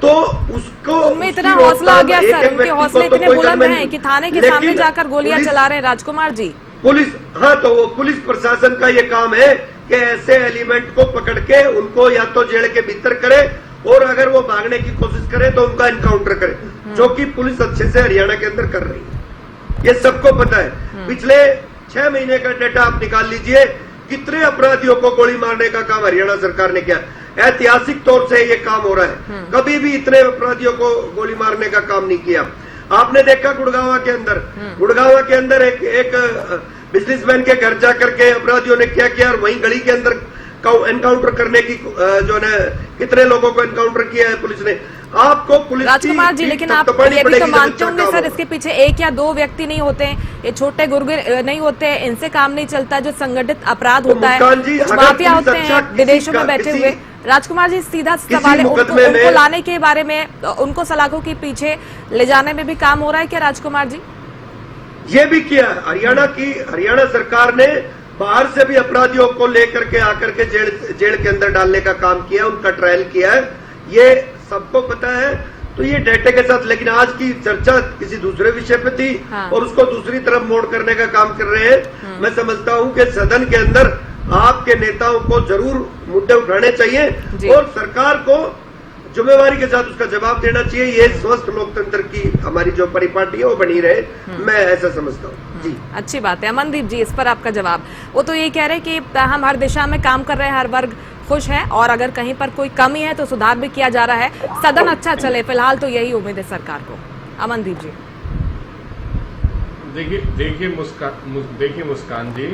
तो उसको उनमें इतना उसकी हौसला आ गया रोकथाम सर, एक-एक उनके व्यक्ति हौसले को तो इतने कोई बुलंद करना हैं नहीं। कि थाने के लेकिन सामने जाकर गोलियां पुलिस- चला रहे हैं राजकुमार जी। हाँ, तो वो पुलिस प्रशासन का ये काम है कि ऐसे एलिमेंट को पकड़ के उनको या तो जेल के भीतर करे और अगर वो भागने की कोशिश करे तो उनका एनकाउंटर करे, जो कि पुलिस अच्छे से हरियाणा के अंदर कर रही है। ये सबको पता है। पिछले 6 महीने का डेटा आप निकाल लीजिए, कितने अपराधियों को गोली मारने का काम हरियाणा सरकार ने किया। ऐतिहासिक तौर से ये काम हो रहा है। कभी भी इतने अपराधियों को गोली मारने का काम नहीं किया। आपने देखा गुड़गांव के अंदर एक बिजनेसमैन के घर जाकर के अपराधियों ने क्या किया और वहीं गली के अंदर एनकाउंटर करने की जो है कितने लोगों को एनकाउंटर किया है पुलिस ने। आपको पुलिस राजकुमार जी, लेकिन आप ये भी तो मानते होंगे सर, इसके पीछे 1 या 2 व्यक्ति नहीं होते हैं, ये छोटे गुर्गे नहीं होते हैं, इनसे काम नहीं चलता। जो संगठित अपराध होता है, कुछ माफिया होते हैं विदेशों में बैठे हुए। राजकुमार जी, सीधा सवाल है, उनको लाने के बारे में, उनको सलाखों के पीछे ले जाने में भी काम हो रहा है क्या राजकुमार जी? ये भी किया हरियाणा सरकार ने बाहर से भी अपराधियों को लेकर के आकर के जेल के अंदर डालने का काम किया, उनका ट्रायल किया है, ये सबको पता है। तो ये डेटे के साथ, लेकिन आज की चर्चा किसी दूसरे विषय पे थी और उसको दूसरी तरफ मोड़ करने का काम कर रहे हैं। मैं समझता हूं कि सदन के अंदर आपके नेताओं को जरूर मुद्दे उठाने चाहिए और सरकार को जिम्मेवारी के साथ उसका जवाब देना चाहिए। ये स्वस्थ लोकतंत्र की हमारी जो परिपाटी है वो बनी रहे, मैं ऐसा समझता हूँ जी। अच्छी बात है। अमनदीप जी, इस पर आपका जवाब? वो तो ये कह रहे हैं कि हम हर दिशा में काम कर रहे हैं, हर वर्ग खुश है और अगर कहीं पर कोई कमी है तो सुधार भी किया जा रहा है, सदन अच्छा चले, फिलहाल तो यही उम्मीद है सरकार को। अमनदीप जी, देखिए मुस्कान जी,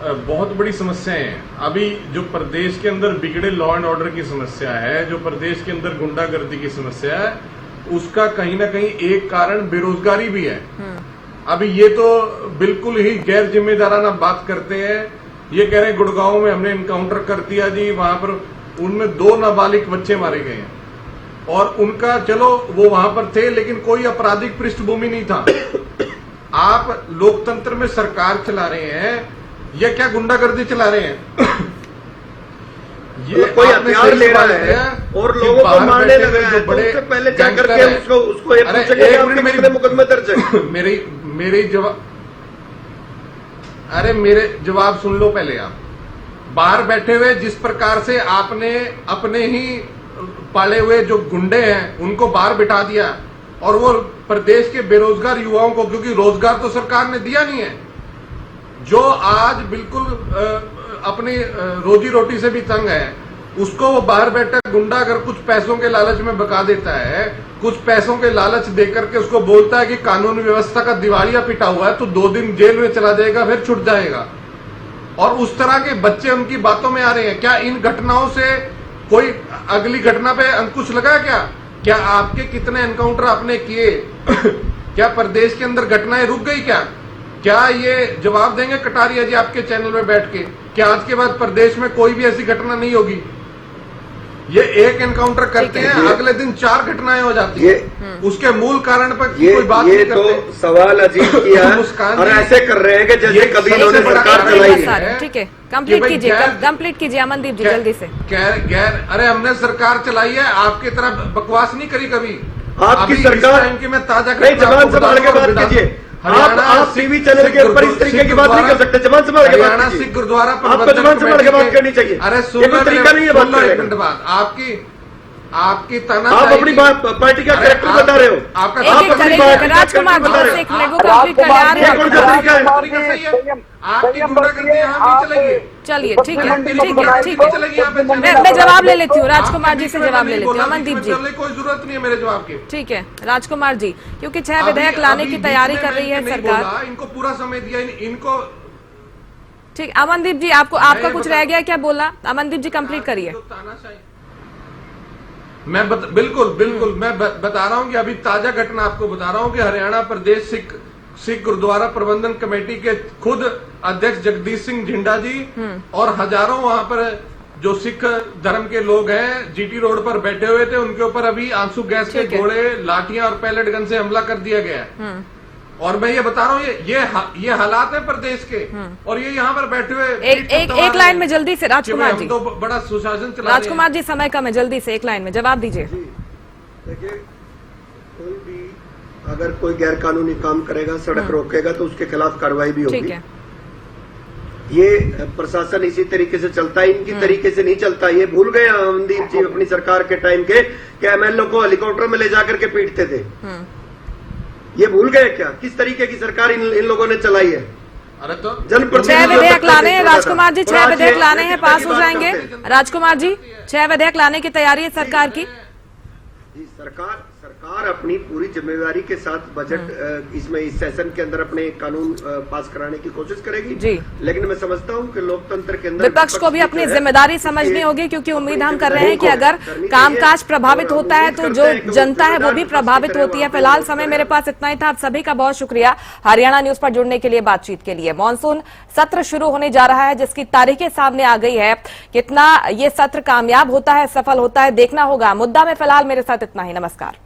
बहुत बड़ी समस्याएं हैं। अभी जो प्रदेश के अंदर बिगड़े लॉ एंड ऑर्डर की समस्या है, जो प्रदेश के अंदर गुंडागर्दी की समस्या है, उसका कहीं ना कहीं एक कारण बेरोजगारी भी है। अभी ये तो बिल्कुल ही गैर जिम्मेदाराना बात करते हैं। ये कह रहे हैं गुड़गांव में हमने इनकाउंटर कर दिया जी, वहां पर उनमें 2 नाबालिग बच्चे मारे गए हैं और उनका, चलो वो वहां पर थे लेकिन कोई आपराधिक पृष्ठभूमि नहीं था। आप लोकतंत्र में सरकार चला रहे हैं या क्या गुंडागर्दी चला रहे हैं? ये कोई हथियार ले रहा है और लोगों को मारने लग रहा है, तो उससे पहले जाकर के उसको ये पूछेंगे कि आपके कितने मुकदमे दर्ज है। मेरे जवाब सुन लो पहले। आप बाहर बैठे हुए जिस प्रकार से आपने अपने ही पाले हुए जो गुंडे हैं उनको बाहर बिठा दिया और वो प्रदेश के बेरोजगार युवाओं को, क्योंकि रोजगार तो सरकार ने दिया नहीं है, जो आज बिल्कुल अपनी रोजी रोटी से भी तंग है, उसको वो बाहर बैठा गुंडा अगर कुछ पैसों के लालच में बका देता है, कुछ पैसों के लालच देकर के उसको बोलता है कि कानून व्यवस्था का दिवालिया पिटा हुआ है, तो 2 दिन जेल में चला जाएगा, फिर छूट जाएगा। और उस तरह के बच्चे उनकी बातों में आ रहे हैं। क्या इन घटनाओं से कोई अगली घटना पे अंकुश लगा? क्या आपके कितने एनकाउंटर आपने किए? क्या प्रदेश के अंदर घटनाएं रुक गई? क्या ये जवाब देंगे कटारिया जी आपके चैनल में बैठ के? क्या आज के बाद प्रदेश में कोई भी ऐसी घटना नहीं होगी? ये एक एनकाउंटर करते हैं, अगले दिन 4 घटनाएं हो जाती है। उसके मूल कारण पर कोई बात नहीं करते। ये तो सवाल अजीब किया और ऐसे कर रहे हैं कि जैसे कभी इन्होंने सरकार चलाई है। ठीक है, कंप्लीट कीजिए अमनदीप जी जल्दी से। अरे हमने सरकार चलाई है, आपकी तरह बकवास नहीं करी कभी। आपकी सरकार की मैं ताजा नहीं, जबान संभाल के बात कीजिए। आप टीवी चैनल के ऊपर इस तरीके की बात नहीं कर सकते। जबान संभाल के बात कीजिए। सिख गुरुद्वारा आपको जबान संभाल के बात करनी चाहिए। अरे ये कोई तरीका नहीं है बात करने का। बाद आपकी तना आप अपनी पार्टी का कैरेक्टर बता रहे हो। आपका राजकुमार जी आपकी गुंडागर्दी यहाँ भी चलेगी। चलिए ठीक है, मैं जवाब ले लेती हूँ राजकुमार जी से, जवाब ले लेती हूँ अमनदीप जी। कोई जरूरत नहीं है मेरे जवाब की। ठीक है राजकुमार जी, क्योंकि 6 विधेयक लाने की तैयारी कर रही है सरकार। इनको पूरा समय दिया, इनको ठीक। अमनदीप जी आपका कुछ रह गया क्या बोलना? अमनदीप जी कंप्लीट करिए। मैं बिल्कुल मैं बता रहा हूं कि अभी ताजा घटना आपको बता रहा हूं कि हरियाणा प्रदेश सिख गुरुद्वारा प्रबंधन कमेटी के खुद अध्यक्ष जगदीश सिंह झिंडा जी और हजारों वहां पर जो सिख धर्म के लोग हैं जीटी रोड पर बैठे हुए थे, उनके ऊपर अभी आंसू गैस के गोले, लाठियां और पैलेट गन से हमला कर दिया गया है। और मैं ये बता रहा हूँ ये हालात है प्रदेश के, और ये यहाँ पर बैठे हुए एक लाइन में जल्दी से राजकुमार जी। तो बड़ा सुशासन चला राजकुमार जी समय कम है, जल्दी से एक लाइन में जवाब दीजिए। देखिए, कोई भी अगर कोई गैर कानूनी काम करेगा, सड़क रोकेगा, तो उसके खिलाफ कार्रवाई भी होगी। ठीक है। ये प्रशासन इसी तरीके से चलता है, इनकी तरीके से नहीं चलता। ये भूल गए अमनदीप जी अपनी सरकार के टाइम के कि एमएलए को हेलीकॉप्टर में ले जाकर के पीटते थे। ये भूल गए क्या किस तरीके की सरकार इन लोगों ने चलाई है? अरे तो 6 विधेयक लाने हैं राजकुमार जी, 6 विधेयक लाने हैं, पास हो जाएंगे। राजकुमार जी 6 विधेयक लाने की तैयारी है सरकार की। जी, सरकार अपनी पूरी जिम्मेदारी के साथ बजट इसमें इस सेशन के अंदर अपने कानून पास कराने की कोशिश करेगी जी। लेकिन मैं समझता हूं कि लोकतंत्र के अंदर विपक्ष को भी अपनी जिम्मेदारी समझनी होगी, क्योंकि उम्मीद हम कर रहे हैं कि अगर कामकाज प्रभावित होता है तो जो जनता है वो भी प्रभावित होती है। फिलहाल समय मेरे पास इतना ही था। आप सभी का बहुत शुक्रिया हरियाणा न्यूज पर जुड़ने के लिए, बातचीत के लिए। मॉनसून सत्र शुरू होने जा रहा है, जिसकी तारीखें सामने आ गई है। कितना ये सत्र कामयाब होता है, सफल होता है, देखना होगा। मुद्दा में फिलहाल मेरे साथ इतना ही। नमस्कार।